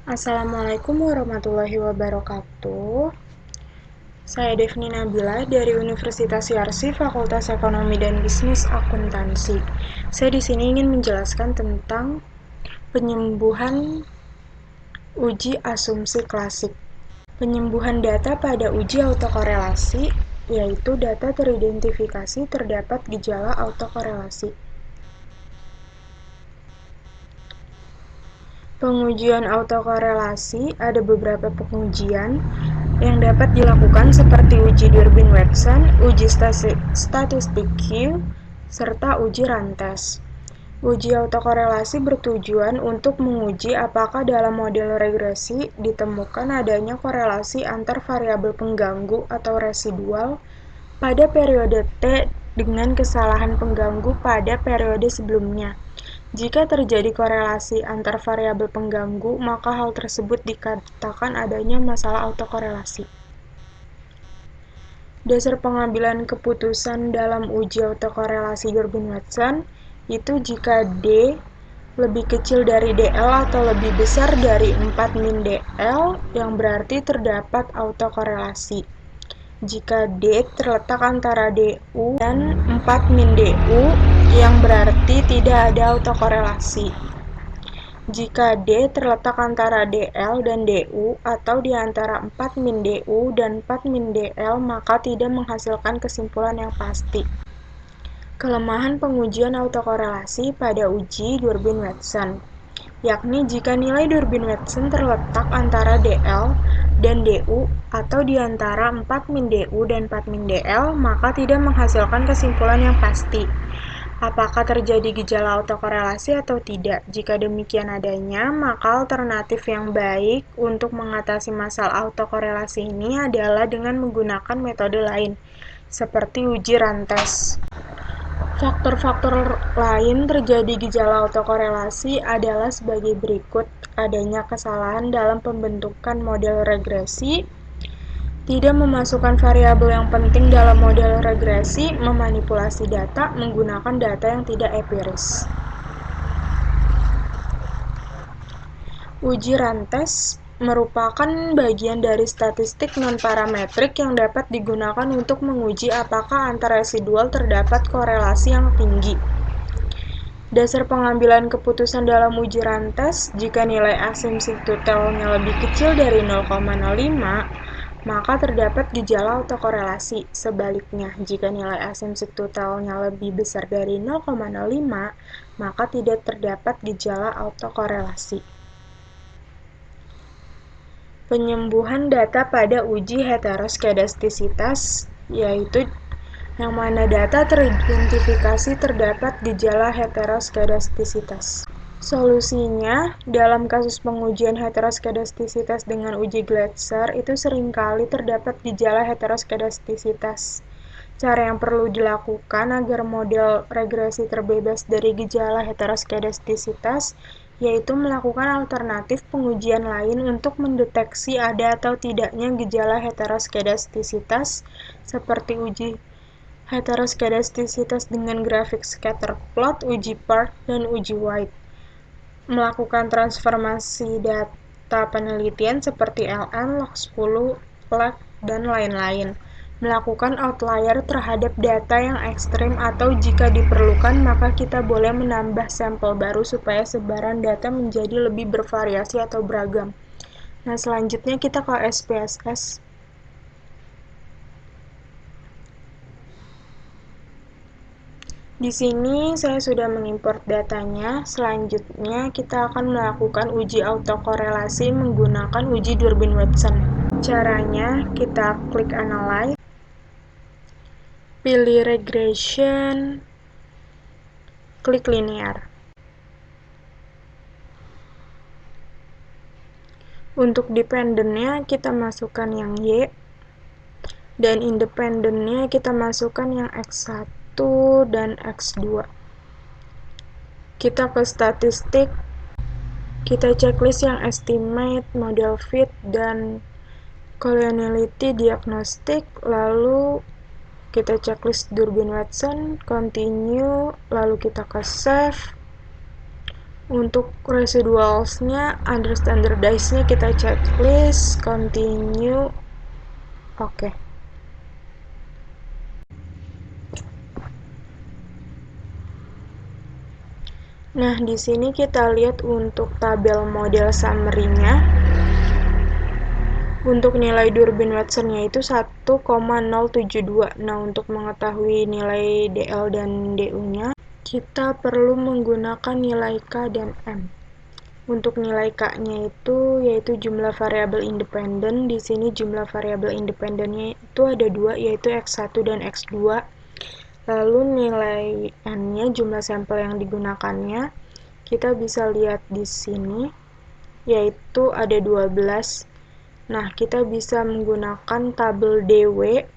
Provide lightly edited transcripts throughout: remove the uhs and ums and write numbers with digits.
Assalamualaikum warahmatullahi wabarakatuh. Saya Devni Nabila dari Universitas Yarsi, Fakultas Ekonomi dan Bisnis Akuntansi. Saya di sini ingin menjelaskan tentang penyembuhan uji asumsi klasik. Penyembuhan data pada uji autokorelasi, yaitu data teridentifikasi terdapat gejala autokorelasi. Pengujian autokorelasi ada beberapa pengujian yang dapat dilakukan seperti uji Durbin-Watson, uji statistik Q, serta uji rantes. Uji autokorelasi bertujuan untuk menguji apakah dalam model regresi ditemukan adanya korelasi antar variabel pengganggu atau residual pada periode T dengan kesalahan pengganggu pada periode sebelumnya. Jika terjadi korelasi antar variabel pengganggu, maka hal tersebut dikatakan adanya masalah autokorelasi. Dasar pengambilan keputusan dalam uji autokorelasi Durbin-Watson itu jika D lebih kecil dari DL atau lebih besar dari 4 min DL, yang berarti terdapat autokorelasi. Jika D terletak antara DU dan 4 min DU, yang berarti tidak ada autokorelasi. Jika D terletak antara DL dan DU atau di antara 4 min DU dan 4 min DL, maka tidak menghasilkan kesimpulan yang pasti. Kelemahan pengujian autokorelasi pada uji Durbin-Watson, yakni jika nilai Durbin-Watson terletak antara DL dan DU atau di antara 4 min DU dan 4 min DL, maka tidak menghasilkan kesimpulan yang pasti. Apakah terjadi gejala autokorelasi atau tidak? Jika demikian adanya, maka alternatif yang baik untuk mengatasi masalah autokorelasi ini adalah dengan menggunakan metode lain, seperti uji rantes. Faktor-faktor lain terjadi gejala autokorelasi adalah sebagai berikut: adanya kesalahan dalam pembentukan model regresi, tidak memasukkan variabel yang penting dalam model regresi, memanipulasi data menggunakan data yang tidak empiris. Uji rantes merupakan bagian dari statistik non-parametrik yang dapat digunakan untuk menguji apakah antar residual terdapat korelasi yang tinggi. Dasar pengambilan keputusan dalam uji rantes, jika nilai asymptotelnya lebih kecil dari 0,05, maka terdapat gejala autokorelasi. Sebaliknya, jika nilai asymptotelnya lebih besar dari 0,05, maka tidak terdapat gejala autokorelasi. Penyembuhan data pada uji heteroskedastisitas, yaitu yang mana data teridentifikasi terdapat gejala heteroskedastisitas. Solusinya, dalam kasus pengujian heteroskedastisitas dengan uji Glatzer, itu seringkali terdapat gejala heteroskedastisitas. Cara yang perlu dilakukan agar model regresi terbebas dari gejala heteroskedastisitas yaitu melakukan alternatif pengujian lain untuk mendeteksi ada atau tidaknya gejala heteroskedastisitas, seperti uji heteroskedastisitas dengan grafik scatter plot, uji Park, dan uji White. Melakukan transformasi data penelitian seperti LN, log10, lag, dan lain-lain. Melakukan outlier terhadap data yang ekstrim, atau jika diperlukan maka kita boleh menambah sampel baru supaya sebaran data menjadi lebih bervariasi atau beragam. Nah, selanjutnya kita ke SPSS. Di sini saya sudah mengimport datanya. Selanjutnya kita akan melakukan uji autokorelasi menggunakan uji Durbin-Watson. Caranya, kita klik Analyze, pilih Regression, klik Linear. Untuk dependennya kita masukkan yang Y, dan independennya kita masukkan yang X1 dan X2. Kita ke statistik, kita checklist yang estimate, model fit, dan collinearity diagnostik, lalu kita checklist Durbin-Watson, continue, lalu kita ke save. Untuk residualsnya, under standardize-nya kita checklist, continue, oke. Nah, di sini kita lihat untuk tabel model summary-nya. Untuk nilai Durbin-Watson-nya itu 1,072. Nah, untuk mengetahui nilai DL dan DU-nya, kita perlu menggunakan nilai K dan M. Untuk nilai K-nya itu yaitu jumlah variabel independen. Di sini jumlah variabel independennya itu ada 2, yaitu X1 dan X2. Lalu nilai N-nya, jumlah sampel yang digunakannya, kita bisa lihat di sini, yaitu ada 12. Nah, kita bisa menggunakan tabel DW.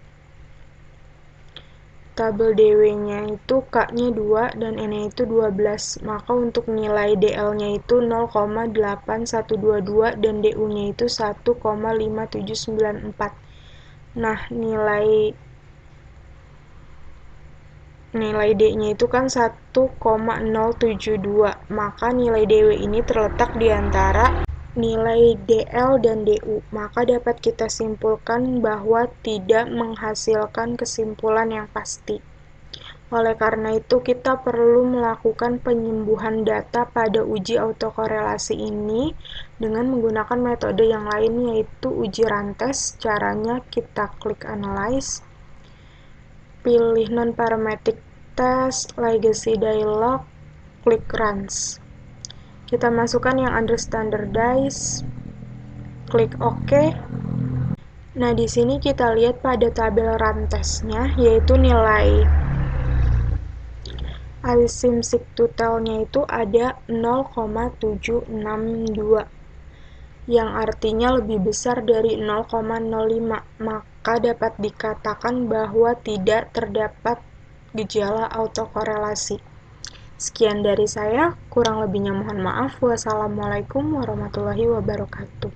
Tabel DW-nya itu K-nya 2 dan N-nya itu 12. Maka untuk nilai DL-nya itu 0,8122 dan DU-nya itu 1,5794. Nah, nilai D-nya itu kan 1,072. Maka nilai DW ini terletak di antara nilai DL dan DU, maka dapat kita simpulkan bahwa tidak menghasilkan kesimpulan yang pasti. Oleh karena itu, kita perlu melakukan penyembuhan data pada uji autokorelasi ini dengan menggunakan metode yang lain, yaitu uji rantes. Caranya kita klik Analyze, pilih Non-Parametric Test, Legacy Dialog, klik Runs. Kita masukkan yang under standardize, klik OK. Nah, di sini kita lihat pada tabel rantesnya, yaitu nilai asymptotic totalnya itu ada 0,762, yang artinya lebih besar dari 0,05, maka dapat dikatakan bahwa tidak terdapat gejala autokorelasi. Sekian dari saya, kurang lebihnya mohon maaf. Wassalamualaikum warahmatullahi wabarakatuh.